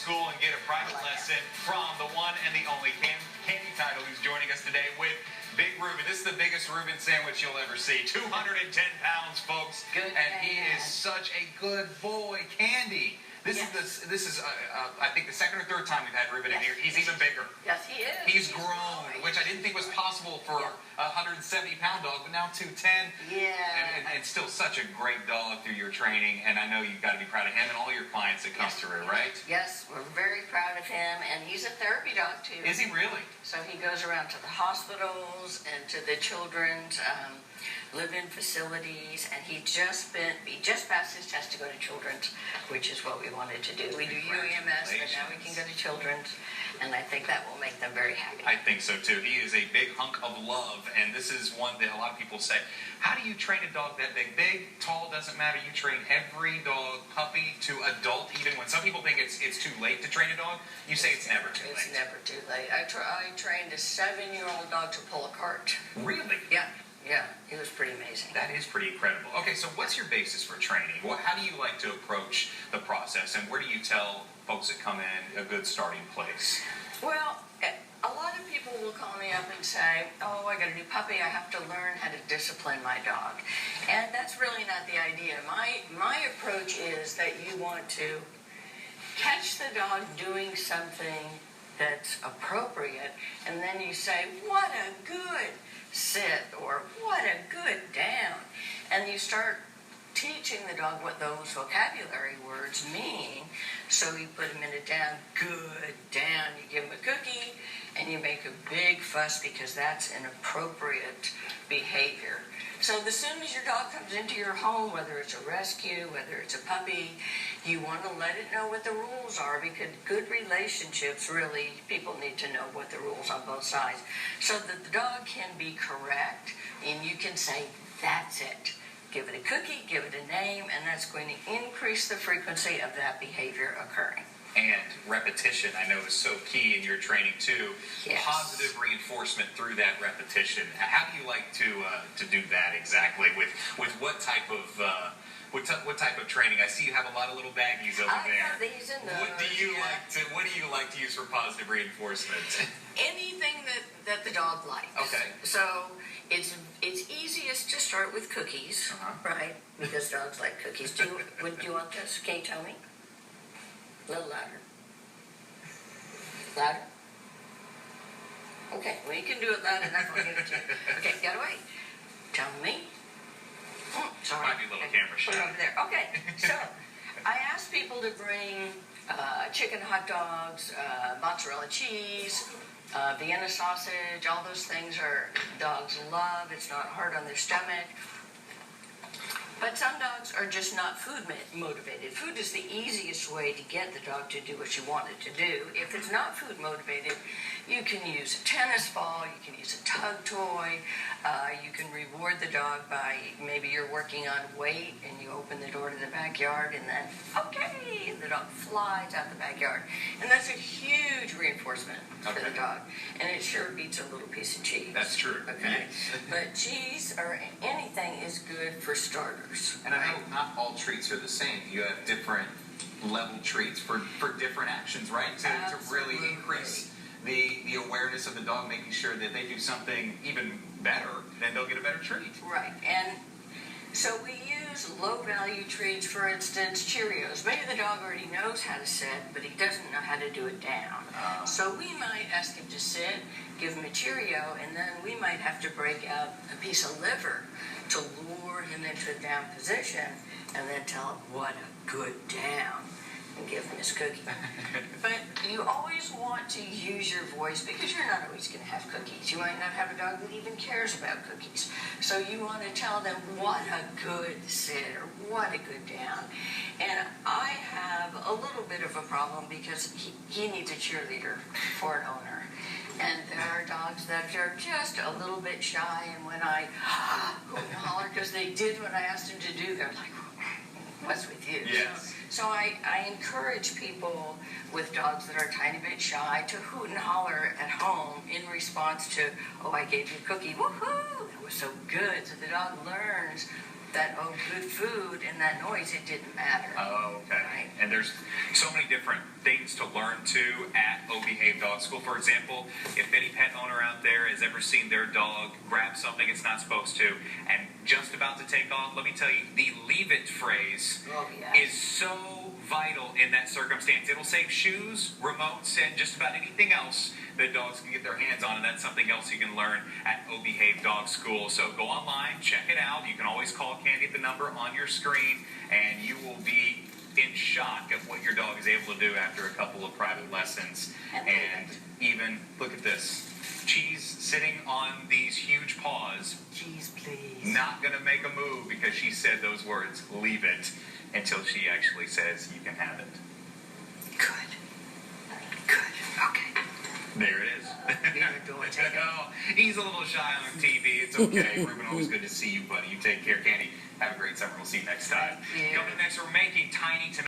school and get a private lesson from the one and the only Candee title, who's joining us today with Big Reuben. This is the biggest Reuben sandwich you'll ever see. 210 pounds, folks. Good. And he is such a good boy. Candee. This is I think the second or third time we've had Reuben in here. He's even bigger. Yes, he is. He's grown, which I didn't think was possible for a 170-pound dog, but now 210. Yeah. And still such a great dog through your training, and I know you've got to be proud of him and all your clients that come through, right? Yes, we're very proud of him, and he's a therapy dog too. Is he really? So he goes around to the hospitals and to the children's live-in facilities, and he just passed his test to go to children's, which is what we wanted to do. We do UEMS, but now we can go to children's, and I think that will make them very happy. I think so too. He is a big hunk of love, and this is one that a lot of people say, how do you train a dog that big? Big, tall, doesn't matter. You train every dog, puppy to adult, even when some people think it's too late to train a dog, you say it's never too late. It's never too late. I trained a 7-year-old dog to pull a cart. Really? Yeah, it was pretty amazing. That is pretty incredible. Okay, so what's your basis for training? How do you like to approach the process, and where do you tell folks that come in a good starting place? Well, a lot of people will call me up and say, oh, I got a new puppy, I have to learn how to discipline my dog. And that's really not the idea. My approach is that you want to catch the dog doing something that's appropriate, and then you say, what a good sit, or what a good down. And you start teaching the dog what those vocabulary words mean. So you put him in a down, good, down. You give him a cookie, and you make a big fuss because that's an appropriate behavior. So as soon as your dog comes into your home, whether it's a rescue, whether it's a puppy, you want to let it know what the rules are, because good relationships, really, people need to know what the rules on both sides, so that the dog can be correct, and you can say, that's it. Give it a cookie, give it a name, and that's going to increase the frequency of that behavior occurring. And repetition, I know, is so key in your training too. Yes. Positive reinforcement through that repetition. How do you like to do that exactly? With what type of what type of training? I see you have a lot of little baggies over there. I have these in those. What do you like to use for positive reinforcement? Anything that the dog likes. Okay. So it's easiest to start with cookies, right? Because dogs like cookies. Do you want this? Can you tell me? A little louder. Louder? Okay, well, you can do it loud enough, I'll give it to you. Okay, gotta wait. Tell me. Sorry. Might be a little camera Put shy. it over there. Okay, so I asked people to bring chicken hot dogs, mozzarella cheese, Vienna sausage. All those things dogs love. It's not hard on their stomach. But some dogs are just not food motivated. Food is the easiest way to get the dog to do what you want it to do. If it's not food motivated, you can use a tennis ball, you can use a tug toy, you can reward the dog by, maybe you're working on weight and you open the door to the backyard and then, okay, and the dog flies out the backyard. And that's a huge reinforcement for the dog. And it sure beats a little piece of cheese. That's true. Okay. Yes. But cheese or anything is good for starters. And I know not all treats are the same. You have different level treats for different actions, right? To really increase the awareness of the dog, making sure that they do something even better, then they'll get a better treat. Right. And so we use low-value treats, for instance, Cheerios. Maybe the dog already knows how to sit, but he doesn't know how to do it down. So we might ask him to sit, give him a Cheerio, and then we might have to break out a piece of liver to lure him into a down position, and then tell him what a good down, and give him his cookie. But you always want to use your voice, because you're not always going to have cookies. You might not have a dog that even cares about cookies. So you want to tell them what a good sit, or what a good down. And I have a little bit of a problem, because he needs a cheerleader for an owner. And there are dogs that are just a little bit shy, and when I hoot and holler, because they did what I asked them to do, they're like, what's with you? Yes. So I encourage people with dogs that are a tiny bit shy to hoot and holler at home in response to, oh, I gave you a cookie, woohoo, that was so good. So the dog learns that, oh, good food and that noise, it didn't matter. Oh, okay. Right. And there's so many different things to learn too at O Behave Dog School. For example, if any pet owner out there has ever seen their dog grab something it's not supposed to and just about to take off, let me tell you, the leave it phrase is so vital in that circumstance. It'll save shoes, remotes, and just about anything else that dogs can get their hands on, and that's something else you can learn at O Behave Dog School. So go online, check it out. You can always call Candee at the number on your screen, and you will be in shock at what your dog is able to do after a couple of private lessons. And even, look at this, Cheese sitting on these huge paws. Cheese, please. Not going to make a move because she said those words, leave it, until she actually says you can have it. Good. Okay. There it is. Oh, he's a little shy on TV. It's okay. Reuben, always good to see you, buddy. You take care, Candee. Have a great summer. We'll see you next time. Yeah. Coming up next, we're making tiny tomatoes.